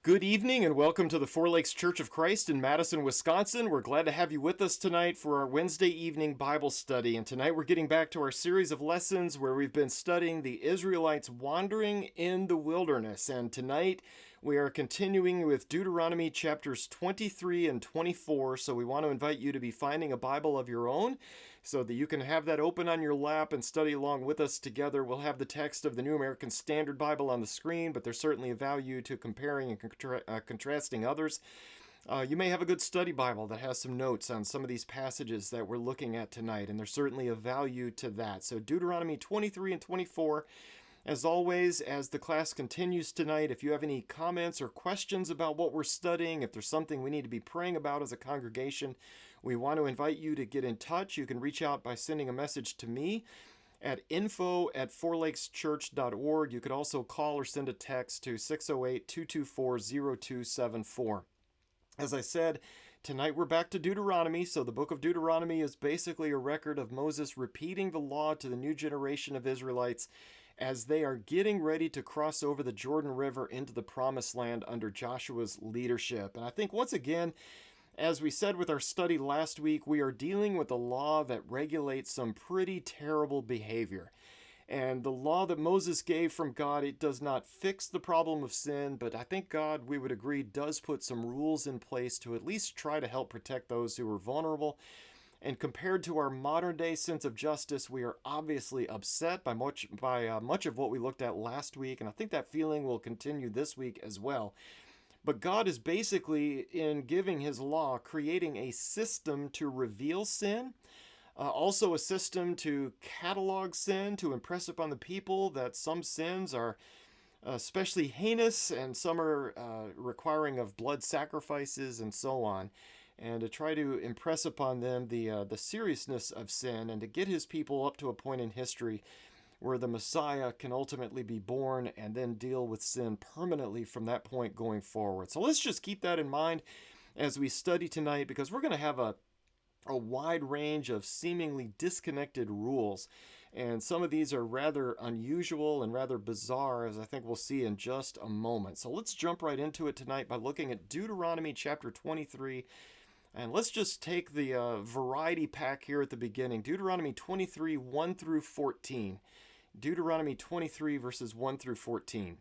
Good evening and welcome to the Four Lakes Church of Christ in Madison, Wisconsin. We're glad to have you with us tonight for our Wednesday evening Bible study. And tonight we're getting back to our series of lessons where we've been studying the Israelites wandering in the wilderness. And tonight we are continuing with Deuteronomy chapters 23 and 24. So we want to invite you to be finding a Bible of your own so that you can have that open on your lap and study along with us together. We'll have the text of the New American Standard Bible on the screen, but there's certainly a value to comparing and contrasting others. You may have a good study Bible that has some notes on some of these passages that we're looking at tonight, and there's certainly a value to that. So Deuteronomy 23 and 24, as always, as the class continues tonight, if you have any comments or questions about what we're studying, if there's something we need to be praying about as a congregation, we want to invite you to get in touch. You can reach out by sending a message to me at info@fourlakeschurch.org. You could also call or send a text to 608-224-0274. As I said, tonight we're back to Deuteronomy. So the book of Deuteronomy is basically a record of Moses repeating the law to the new generation of Israelites as they are getting ready to cross over the Jordan River into the Promised Land under Joshua's leadership. And I think once again, as we said with our study last week, we are dealing with a law that regulates some pretty terrible behavior. And the law that Moses gave from God, it does not fix the problem of sin, but I think God, we would agree, does put some rules in place to at least try to help protect those who are vulnerable. And compared to our modern day sense of justice, we are obviously upset by much of what we looked at last week, and I think that feeling will continue this week as well. But God is basically, in giving his law, creating a system to reveal sin, also a system to catalog sin, to impress upon the people that some sins are especially heinous and some are requiring of blood sacrifices and so on, and to try to impress upon them the seriousness of sin and to get his people up to a point in history where the Messiah can ultimately be born and then deal with sin permanently from that point going forward. So let's just keep that in mind as we study tonight, because we're going to have a wide range of seemingly disconnected rules. And some of these are rather unusual and rather bizarre, as I think we'll see in just a moment. So let's jump right into it tonight by looking at Deuteronomy chapter 23. And let's just take the variety pack here at the beginning. Deuteronomy 23, 1 through 14. Deuteronomy 23, verses 1 through 14.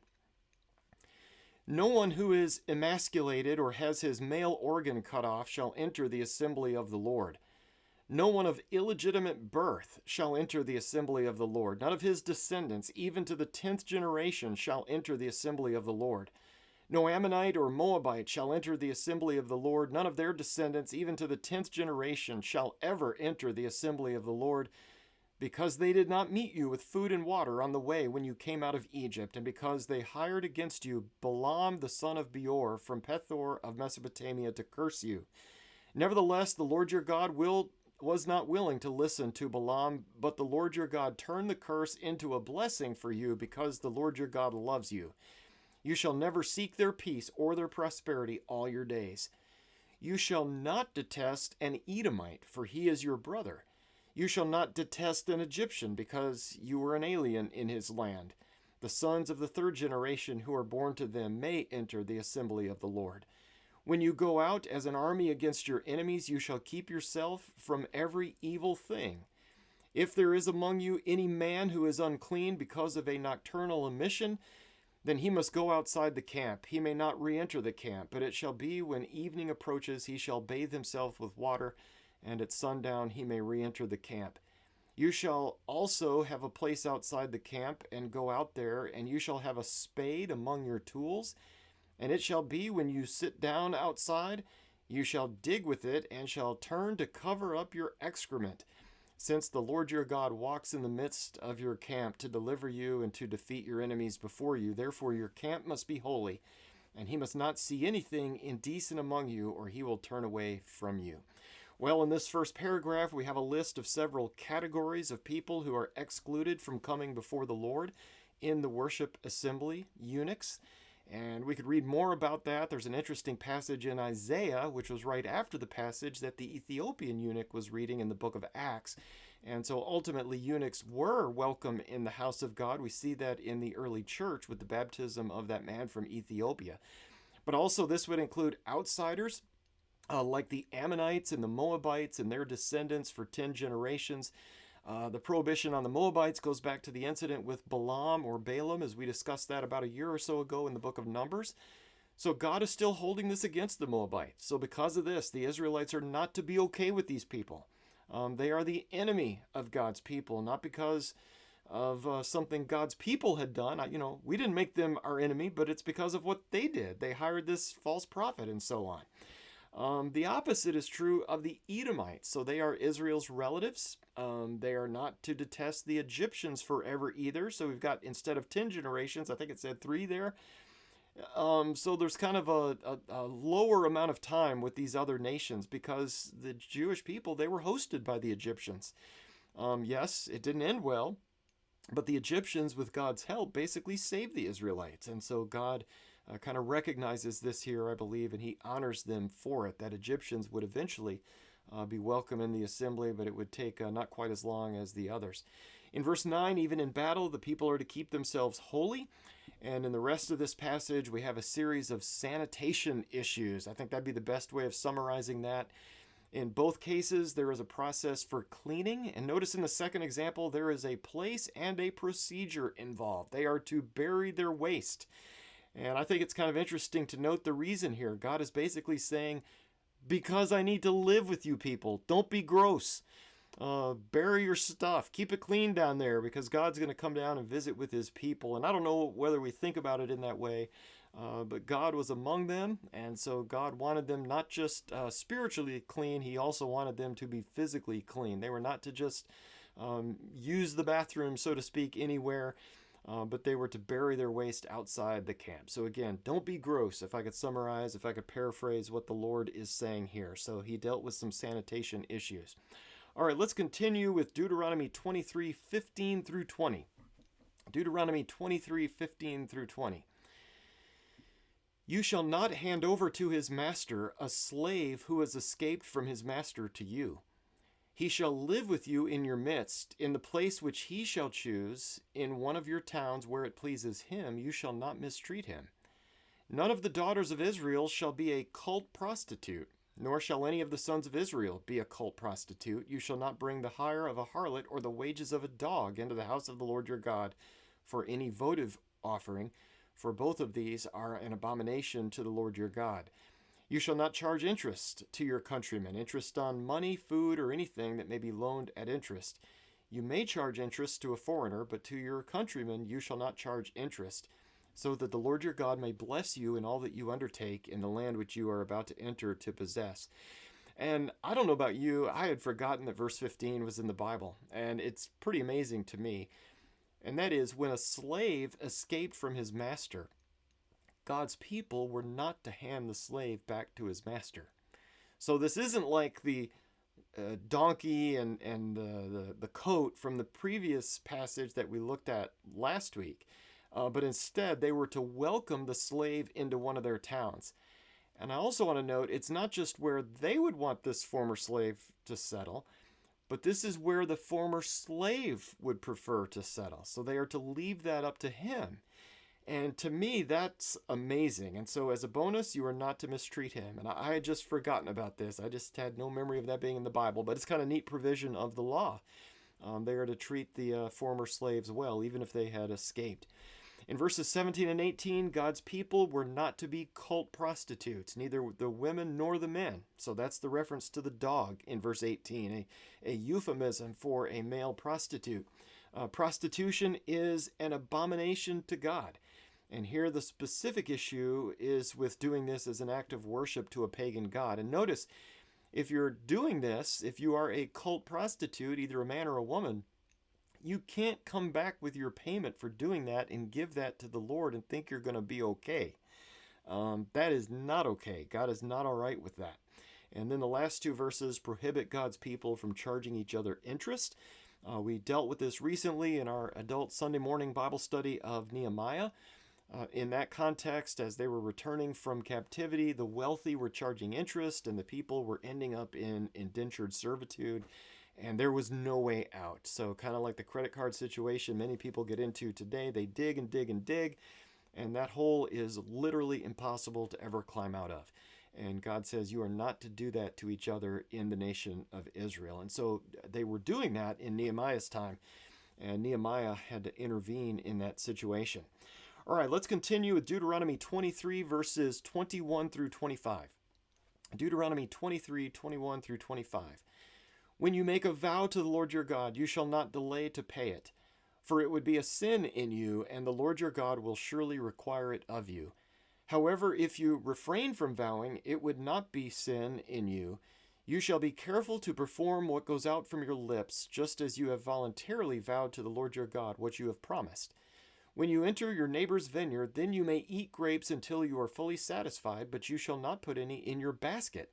No one who is emasculated or has his male organ cut off shall enter the assembly of the Lord. No one of illegitimate birth shall enter the assembly of the Lord. None of his descendants, even to the 10th generation, shall enter the assembly of the Lord. No Ammonite or Moabite shall enter the assembly of the Lord. None of their descendants, even to the 10th generation, shall ever enter the assembly of the Lord, because they did not meet you with food and water on the way when you came out of Egypt, and because they hired against you Balaam the son of Beor from Pethor of Mesopotamia to curse you. Nevertheless, the Lord your God was not willing to listen to Balaam, but the Lord your God turned the curse into a blessing for you, because the Lord your God loves you. You shall never seek their peace or their prosperity all your days. You shall not detest an Edomite, for he is your brother. You shall not detest an Egyptian, because you were an alien in his land. The sons of the 3rd generation who are born to them may enter the assembly of the Lord. When you go out as an army against your enemies, you shall keep yourself from every evil thing. If there is among you any man who is unclean because of a nocturnal emission, then he must go outside the camp. He may not re-enter the camp, but it shall be when evening approaches, he shall bathe himself with water, and at sundown he may re-enter the camp. You shall also have a place outside the camp, and go out there, and you shall have a spade among your tools. And it shall be when you sit down outside, you shall dig with it, and shall turn to cover up your excrement. Since the Lord your God walks in the midst of your camp to deliver you and to defeat your enemies before you, therefore your camp must be holy, and he must not see anything indecent among you, or he will turn away from you. Well, in this first paragraph, we have a list of several categories of people who are excluded from coming before the Lord in the worship assembly, eunuchs. And we could read more about that. There's an interesting passage in Isaiah, which was right after the passage that the Ethiopian eunuch was reading in the book of Acts. And so ultimately, eunuchs were welcome in the house of God. We see that in the early church with the baptism of that man from Ethiopia. But also, this would include outsiders like the Ammonites and the Moabites and their descendants for 10 generations. The prohibition on the Moabites goes back to the incident with Balaam or Balaam, as we discussed that about a year or so ago in the book of Numbers. So God is still holding this against the Moabites. So because of this, the Israelites are not to be okay with these people. They are the enemy of God's people, not because of something God's people had done. We didn't make them our enemy, but it's because of what they did. They hired this false prophet and so on. The opposite is true of the Edomites. So they are Israel's relatives. They are not to detest the Egyptians forever either. So we've got, instead of 10 generations, I think it said 3 there. So there's kind of a lower amount of time with these other nations because the Jewish people, they were hosted by the Egyptians. Yes, it didn't end well, but the Egyptians, with God's help, basically saved the Israelites. And so God kind of recognizes this here, I believe, and he honors them for it, that Egyptians would eventually be welcome in the assembly, but it would take not quite as long as the others. In verse 9, even in battle, the people are to keep themselves holy. And in the rest of this passage, we have a series of sanitation issues. I think that'd be the best way of summarizing that. In both cases, there is a process for cleaning. And notice in the second example, there is a place and a procedure involved. They are to bury their waste. And I think it's kind of interesting to note the reason here. God is basically saying, because I need to live with you people, don't be gross. Bury your stuff. Keep it clean down there because God's going to come down and visit with his people. And I don't know whether we think about it in that way, but God was among them. And so God wanted them not just spiritually clean, he also wanted them to be physically clean. They were not to just use the bathroom, so to speak, anywhere, but they were to bury their waste outside the camp. So again, don't be gross, if I could summarize, if I could paraphrase what the Lord is saying here. So he dealt with some sanitation issues. All right, let's continue with Deuteronomy 23:15 through 20. Deuteronomy 23:15 through 20. You shall not hand over to his master a slave who has escaped from his master to you. He shall live with you in your midst, in the place which he shall choose, in one of your towns where it pleases him. You shall not mistreat him. None of the daughters of Israel shall be a cult prostitute, nor shall any of the sons of Israel be a cult prostitute. You shall not bring the hire of a harlot or the wages of a dog into the house of the Lord your God for any votive offering, for both of these are an abomination to the Lord your God. You shall not charge interest to your countrymen, interest on money, food, or anything that may be loaned at interest. You may charge interest to a foreigner, but to your countrymen you shall not charge interest, so that the Lord your God may bless you in all that you undertake in the land which you are about to enter to possess. And I don't know about you, I had forgotten that verse 15 was in the Bible, and it's pretty amazing to me. And that is, when a slave escaped from his master, God's people were not to hand the slave back to his master. So this isn't like the donkey and the coat from the previous passage that we looked at last week. But instead, they were to welcome the slave into one of their towns. And I also want to note, it's not just where they would want this former slave to settle, but this is where the former slave would prefer to settle. So they are to leave that up to him. And to me, that's amazing. And so as a bonus, you are not to mistreat him. And I had just forgotten about this. I just had no memory of that being in the Bible. But it's kind of neat provision of the law. They are to treat the former slaves well, even if they had escaped. In verses 17 and 18, God's people were not to be cult prostitutes, neither the women nor the men. So that's the reference to the dog in verse 18, a euphemism for a male prostitute. Prostitution is an abomination to God. And here the specific issue is with doing this as an act of worship to a pagan god. And notice, if you're doing this, if you are a cult prostitute, either a man or a woman, you can't come back with your payment for doing that and give that to the Lord and think you're going to be okay. That is not okay. God is not all right with that. And then the last two verses prohibit God's people from charging each other interest. We dealt with this recently in our adult Sunday morning Bible study of Nehemiah. In that context, as they were returning from captivity, the wealthy were charging interest and the people were ending up in indentured servitude, and there was no way out. So kind of like the credit card situation many people get into today, they dig and dig and dig, And that hole is literally impossible to ever climb out of. And God says, you are not to do that to each other in the nation of Israel. And so they were doing that in Nehemiah's time. And Nehemiah had to intervene in that situation. All right, let's continue with Deuteronomy 23, verses 21 through 25. Deuteronomy 23, 21 through 25. When you make a vow to the Lord your God, you shall not delay to pay it, for it would be a sin in you, and the Lord your God will surely require it of you. However, if you refrain from vowing, it would not be sin in you. You shall be careful to perform what goes out from your lips, just as you have voluntarily vowed to the Lord your God what you have promised. When you enter your neighbor's vineyard, then you may eat grapes until you are fully satisfied, but you shall not put any in your basket.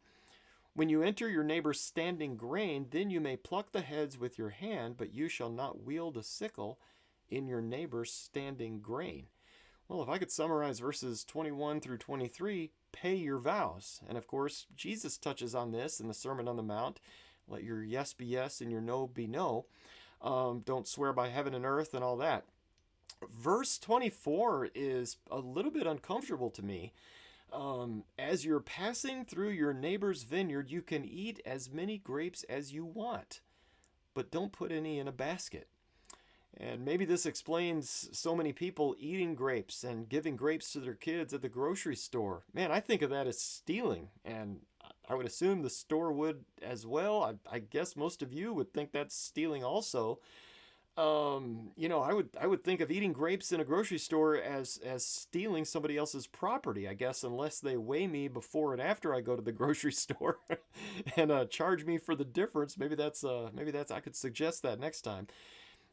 When you enter your neighbor's standing grain, then you may pluck the heads with your hand, but you shall not wield a sickle in your neighbor's standing grain. Well, if I could summarize verses 21 through 23, pay your vows. And of course, Jesus touches on this in the Sermon on the Mount. Let your yes be yes and your no be no. Don't swear by heaven and earth and all that. Verse 24 is a little bit uncomfortable to me. As you're passing through your neighbor's vineyard, you can eat as many grapes as you want, but don't put any in a basket. And maybe this explains so many people eating grapes and giving grapes to their kids at the grocery store. Man, I think of that as stealing, and I would assume the store would as well. I guess most of you would think that's stealing also. I would think of eating grapes in a grocery store as stealing somebody else's property, I guess, unless they weigh me before and after I go to the grocery store and charge me for the difference. Maybe that's I could suggest that next time.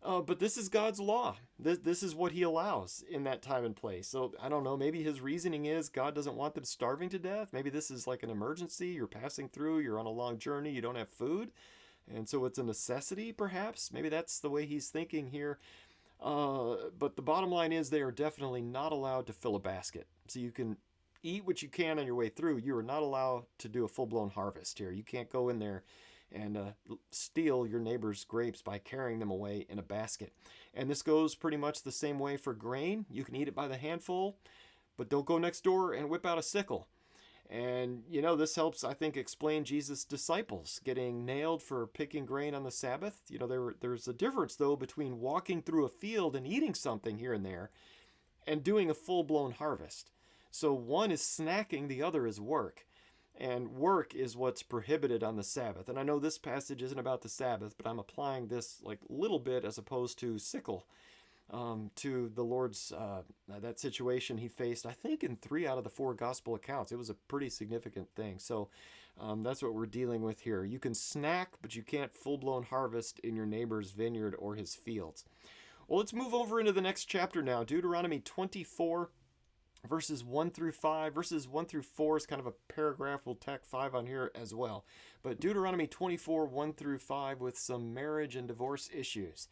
But this is God's law. This is what he allows in that time and place. So I don't know, maybe his reasoning is God doesn't want them starving to death. Maybe this is like an emergency. You're passing through, you're on a long journey, you don't have food. And so it's a necessity, perhaps. Maybe that's the way he's thinking here. But the bottom line is they are definitely not allowed to fill a basket. So you can eat what you can on your way through. You are not allowed to do a full-blown harvest here. You can't go in there and steal your neighbor's grapes by carrying them away in a basket. And this goes pretty much the same way for grain. You can eat it by the handful, but don't go next door and whip out a sickle. And, this helps, I think, explain Jesus' disciples getting nailed for picking grain on the Sabbath. There's a difference, though, between walking through a field and eating something here and there and doing a full-blown harvest. So one is snacking, the other is work. And work is what's prohibited on the Sabbath. And I know this passage isn't about the Sabbath, but I'm applying this like little bit as opposed to sickle. To the Lord's, that situation he faced, I think in 3 out of the 4 gospel accounts. It was a pretty significant thing. So that's what we're dealing with here. You can snack, but you can't full-blown harvest in your neighbor's vineyard or his fields. Well, let's move over into the next chapter now. Deuteronomy 24, verses 1 through 5. Verses 1 through 4 is kind of a paragraph. We'll tack 5 on here as well. But Deuteronomy 24, 1 through 5 with some marriage and divorce issues.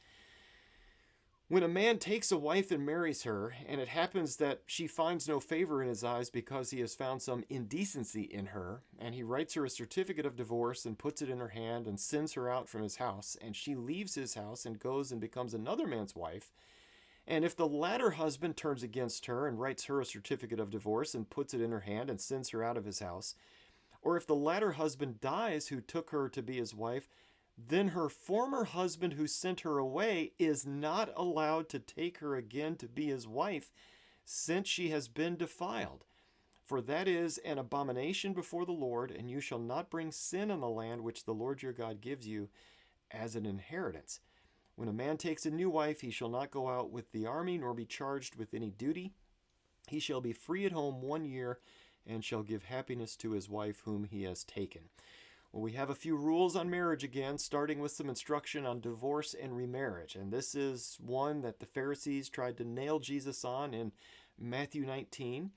When a man takes a wife and marries her, and it happens that she finds no favor in his eyes because he has found some indecency in her, and he writes her a certificate of divorce and puts it in her hand and sends her out from his house, and she leaves his house and goes and becomes another man's wife, and if the latter husband turns against her and writes her a certificate of divorce and puts it in her hand and sends her out of his house, or if the latter husband dies who took her to be his wife, then her former husband who sent her away is not allowed to take her again to be his wife, since she has been defiled. For that is an abomination before the Lord, and you shall not bring sin on the land which the Lord your God gives you as an inheritance. When a man takes a new wife, he shall not go out with the army, nor be charged with any duty. He shall be free at home 1 year, and shall give happiness to his wife whom he has taken. Well, we have a few rules on marriage again, starting with some instruction on divorce and remarriage. And this is one that the Pharisees tried to nail Jesus on in Matthew 19.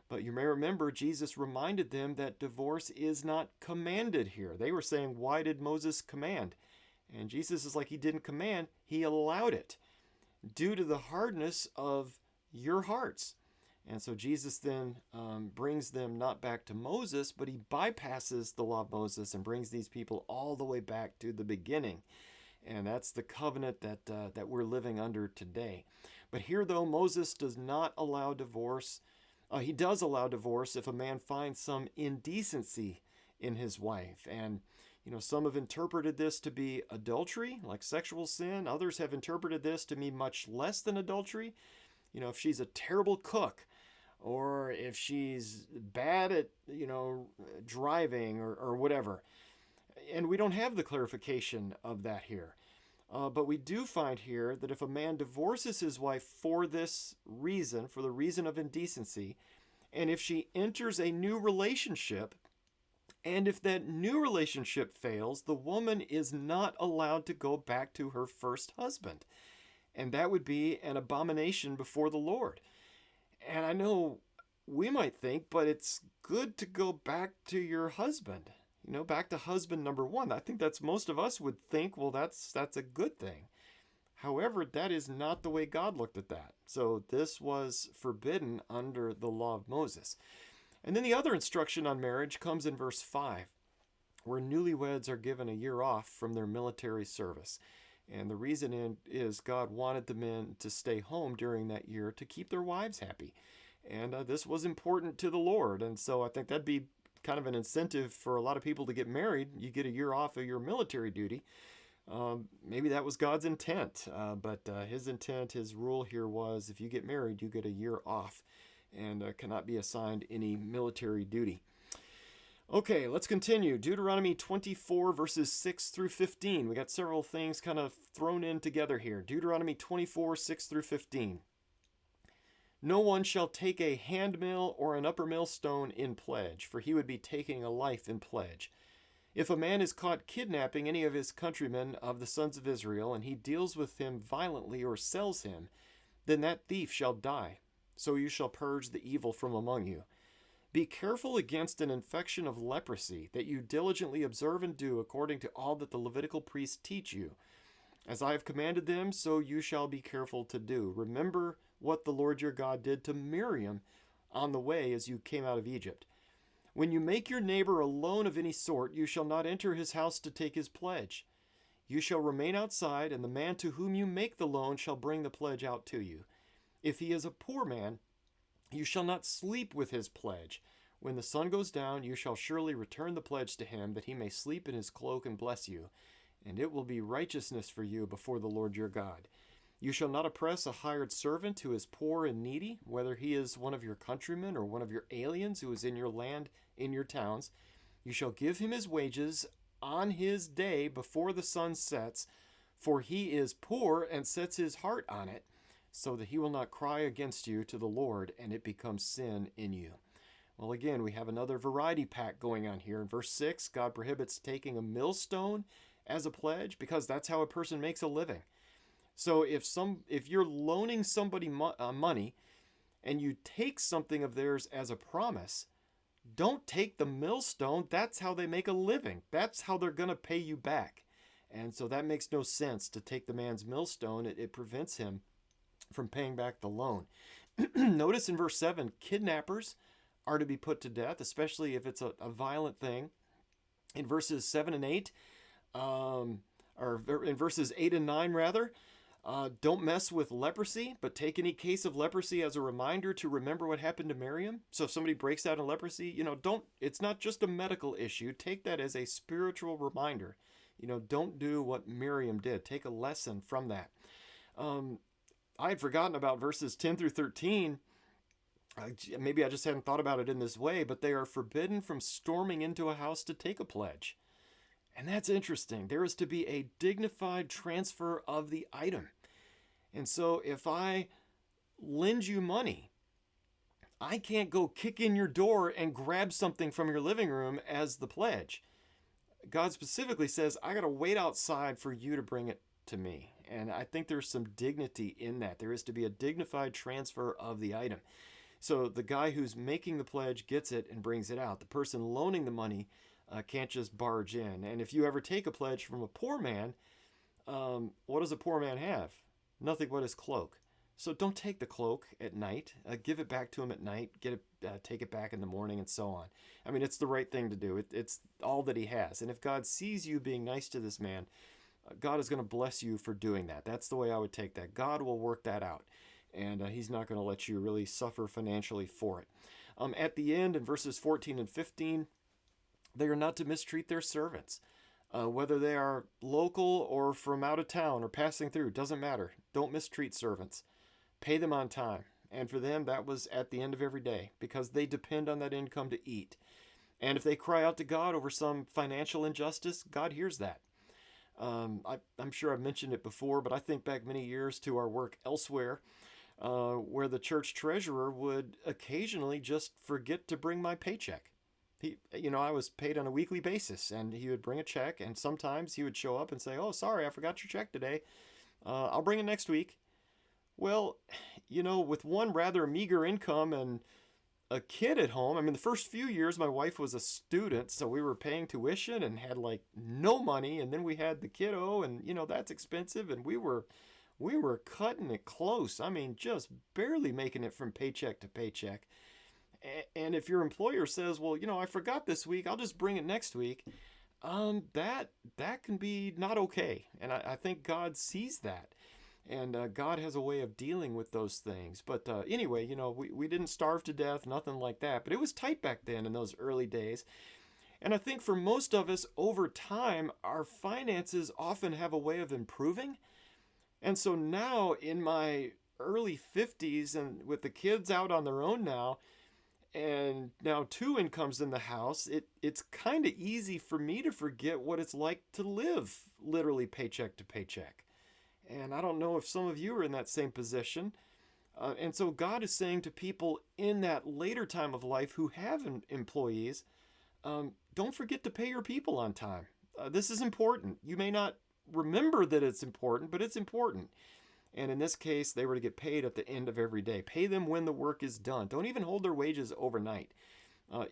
But you may remember Jesus reminded them that divorce is not commanded here. They were saying, why did Moses command? And Jesus is like, he didn't command, he allowed it due to the hardness of your hearts. And so Jesus then brings them not back to Moses, but he bypasses the law of Moses and brings these people all the way back to the beginning. And that's the covenant that we're living under today. But here, though, Moses does not allow divorce. He does allow divorce if a man finds some indecency in his wife. And, some have interpreted this to be adultery, like sexual sin. Others have interpreted this to mean much less than adultery. If she's a terrible cook, or if she's bad at, driving or whatever. And we don't have the clarification of that here. But we do find here that if a man divorces his wife for this reason, for the reason of indecency, and if she enters a new relationship, and if that new relationship fails, the woman is not allowed to go back to her first husband. And that would be an abomination before the Lord. And I know we might think, but it's good to go back to your husband. Back to husband number one. I think that's most of us would think, well, that's a good thing. However, that is not the way God looked at that. So this was forbidden under the law of Moses. And then the other instruction on marriage comes in verse 5, where newlyweds are given a year off from their military service. And the reason is God wanted the men to stay home during that year to keep their wives happy. And this was important to the Lord. And so I think that'd be kind of an incentive for a lot of people to get married. You get a year off of your military duty. Maybe that was God's intent. But his intent, his rule here was if you get married, you get a year off and cannot be assigned any military duty. Okay, let's continue. Deuteronomy 24, verses 6 through 15. We got several things kind of thrown in together here. Deuteronomy 24, 6 through 15. No one shall take a handmill or an upper millstone in pledge, for he would be taking a life in pledge. If a man is caught kidnapping any of his countrymen of the sons of Israel, and he deals with him violently or sells him, then that thief shall die. So you shall purge the evil from among you. Be careful against an infection of leprosy, that you diligently observe and do according to all that the Levitical priests teach you. As I have commanded them, so you shall be careful to do. Remember what the Lord your God did to Miriam on the way as you came out of Egypt. When you make your neighbor a loan of any sort, you shall not enter his house to take his pledge. You shall remain outside, and the man to whom you make the loan shall bring the pledge out to you. If he is a poor man, you shall not sleep with his pledge. When the sun goes down, you shall surely return the pledge to him, that he may sleep in his cloak and bless you. And it will be righteousness for you before the Lord your God. You shall not oppress a hired servant who is poor and needy, whether he is one of your countrymen or one of your aliens who is in your land, in your towns. You shall give him his wages on his day before the sun sets, for he is poor and sets his heart on it, so that he will not cry against you to the Lord, and it becomes sin in you. Well, again, we have another variety pack going on here. In verse 6, God prohibits taking a millstone as a pledge because that's how a person makes a living. So if you're loaning somebody money and you take something of theirs as a promise, don't take the millstone. That's how they make a living. That's how they're going to pay you back. And so that makes no sense to take the man's millstone. It prevents him from paying back the loan. Notice in verse 7, kidnappers are to be put to death, especially if it's a violent thing. In verses 7 and 8, or in verses 8 and 9 rather, don't mess with leprosy, but take any case of leprosy as a reminder to remember what happened to Miriam. So if somebody breaks out in leprosy, it's not just a medical issue. Take that as a spiritual reminder. Don't do what Miriam did. Take a lesson from that. I had forgotten about verses 10 through 13. Maybe I just hadn't thought about it in this way, but they are forbidden from storming into a house to take a pledge. And that's interesting. There is to be a dignified transfer of the item. And so if I lend you money, I can't go kick in your door and grab something from your living room as the pledge. God specifically says, I got to wait outside for you to bring it to me. And I think there's some dignity in that. There is to be a dignified transfer of the item. So the guy who's making the pledge gets it and brings it out. The person loaning the money can't just barge in. And if you ever take a pledge from a poor man, what does a poor man have? Nothing but his cloak. So don't take the cloak at night. Give it back to him at night. Take it back in the morning, and so on. I mean, it's the right thing to do. It's all that he has. And if God sees you being nice to this man, God is going to bless you for doing that. That's the way I would take that. God will work that out. and He's not going to let you really suffer financially for it. At the end, in verses 14 and 15, they are not to mistreat their servants. Whether they are local or from out of town or passing through, doesn't matter. Don't mistreat servants. Pay them on time. And for them, that was at the end of every day because they depend on that income to eat. And if they cry out to God over some financial injustice, God hears that. I'm sure I've mentioned it before, but I think back many years to our work elsewhere, where the church treasurer would occasionally just forget to bring my paycheck. I was paid on a weekly basis, and he would bring a check, and sometimes he would show up and say, "Oh, sorry, I forgot your check today. I'll bring it next week." Well, with one rather meager income and a kid at home, I mean, the first few years my wife was a student, so we were paying tuition and had like no money, and then we had the kiddo, and that's expensive, and we were cutting it close. I mean, just barely making it from paycheck to paycheck. And if your employer says, "Well, I forgot this week, I'll just bring it next week," that can be not okay. And I think God sees that. And God has a way of dealing with those things. But anyway, we didn't starve to death, nothing like that. But it was tight back then in those early days. And I think for most of us, over time, our finances often have a way of improving. And so now in my early 50s and with the kids out on their own now, and now two incomes in the house, it's kind of easy for me to forget what it's like to live literally paycheck to paycheck. And I don't know if some of you are in that same position. And so God is saying to people in that later time of life who have employees, don't forget to pay your people on time. This is important. You may not remember that it's important, but it's important. And in this case, they were to get paid at the end of every day. Pay them when the work is done. Don't even hold their wages overnight.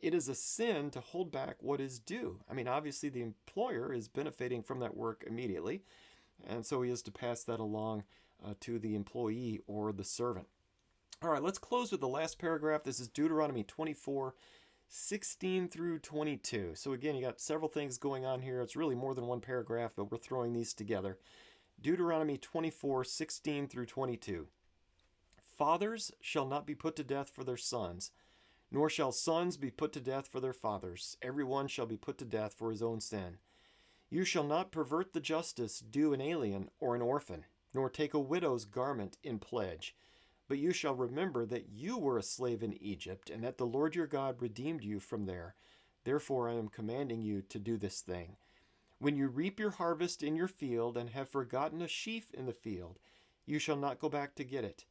It is a sin to hold back what is due. I mean, obviously, the employer is benefiting from that work immediately. And so he is to pass that along to the employee or the servant. All right, let's close with the last paragraph. This is Deuteronomy 24, 16 through 22. So again, you got several things going on here. It's really more than one paragraph, but we're throwing these together. Deuteronomy 24, 16 through 22. Fathers shall not be put to death for their sons, nor shall sons be put to death for their fathers. Every one shall be put to death for his own sin. You shall not pervert the justice due an alien or an orphan, nor take a widow's garment in pledge. But you shall remember that you were a slave in Egypt, and that the Lord your God redeemed you from there. Therefore I am commanding you to do this thing. When you reap your harvest in your field, and have forgotten a sheaf in the field, you shall not go back to get it.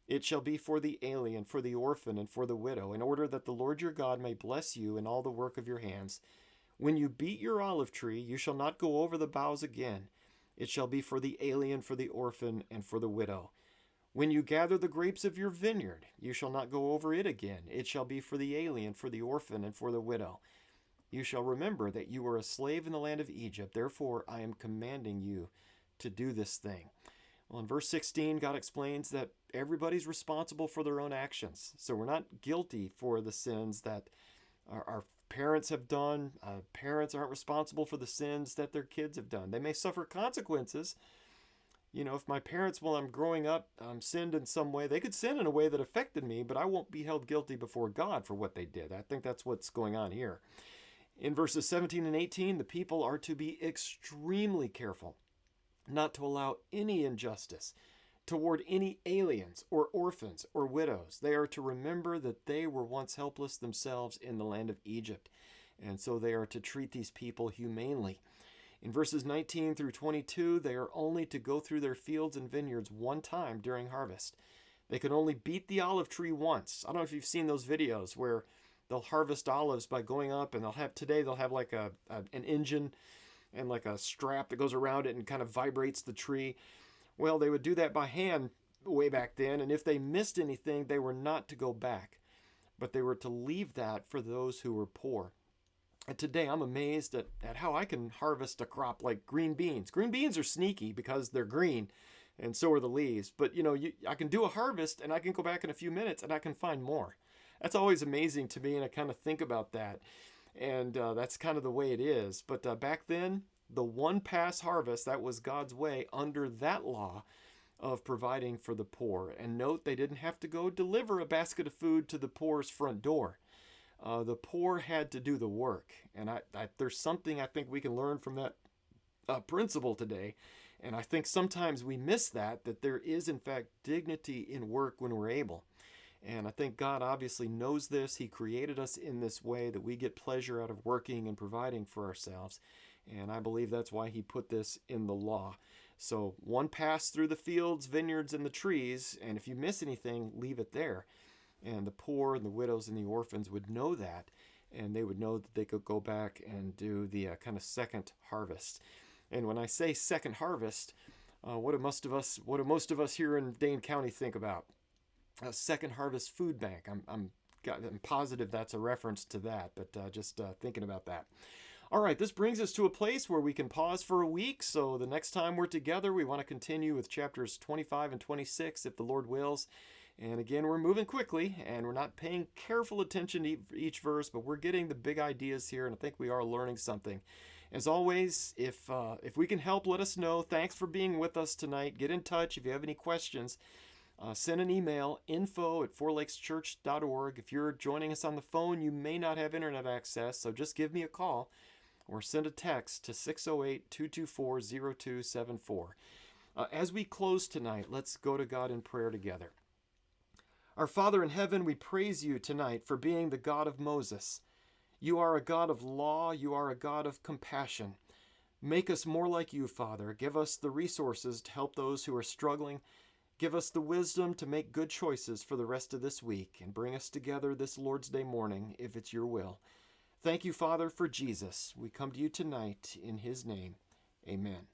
It shall be for the alien, for the orphan, and for the widow, in order that the Lord your God may bless you in all the work of your hands. When you beat your olive tree, you shall not go over the boughs again. It shall be for the alien, for the orphan, and for the widow. When you gather the grapes of your vineyard, you shall not go over it again. It shall be for the alien, for the orphan, and for the widow. You shall remember that you were a slave in the land of Egypt. Therefore, I am commanding you to do this thing. Well, in verse 16, God explains that everybody's responsible for their own actions. So we're not guilty for the sins that our parents have done. Parents aren't responsible for the sins that their kids have done. They may suffer consequences. If my parents, while I'm growing up, sinned in some way, they could sin in a way that affected me, but I won't be held guilty before God for what they did. I think that's what's going on here. In verses 17 and 18, the people are to be extremely careful not to allow any injustice toward any aliens or orphans or widows. They are to remember that they were once helpless themselves in the land of Egypt, and so they are to treat these people humanely. In verses 19 through 22, they are only to go through their fields and vineyards one time during harvest. They can only beat the olive tree once. I don't know if you've seen those videos where they'll harvest olives by going up, and they'll have like an engine and like a strap that goes around it and kind of vibrates the tree. Well, they would do that by hand way back then, and if they missed anything, they were not to go back, but they were to leave that for those who were poor. And today I'm amazed at how I can harvest a crop like green beans. Green beans are sneaky because they're green, and so are the leaves. But I can do a harvest, and I can go back in a few minutes, and I can find more. That's always amazing to me, and I kind of think about that. And that's kind of the way it is. But back then, the one pass harvest, that was God's way under that law. of providing for the poor. And note, they didn't have to go deliver a basket of food to the poor's front door. The poor had to do the work. And there's something I think we can learn from that principle today. And I think sometimes we miss that there is, in fact, dignity in work when we're able. And I think God obviously knows this. He created us in this way that we get pleasure out of working and providing for ourselves. And I believe that's why he put this in the law. So one pass through the fields, vineyards, and the trees, and if you miss anything, leave it there. And the poor and the widows and the orphans would know that, and they would know that they could go back and do the kind of second harvest. And when I say second harvest, what do most of us here in Dane County think about? A second harvest food bank. I'm positive that's a reference to that, but just thinking about that. All right, this brings us to a place where we can pause for a week. So the next time we're together, we want to continue with chapters 25 and 26, if the Lord wills. And again, we're moving quickly, and we're not paying careful attention to each verse, but we're getting the big ideas here, and I think we are learning something. As always, if we can help, let us know. Thanks for being with us tonight. Get in touch if you have any questions. Send an email, info@fourlakeschurch.org. If you're joining us on the phone, you may not have internet access, so just give me a call or send a text to 608-224-0274. As we close tonight, let's go to God in prayer together. Our Father in heaven, we praise you tonight for being the God of Moses. You are a God of law. You are a God of compassion. Make us more like you, Father. Give us the resources to help those who are struggling. Give us the wisdom to make good choices for the rest of this week, and bring us together this Lord's Day morning, if it's your will. Thank you, Father, for Jesus. We come to you tonight in his name. Amen.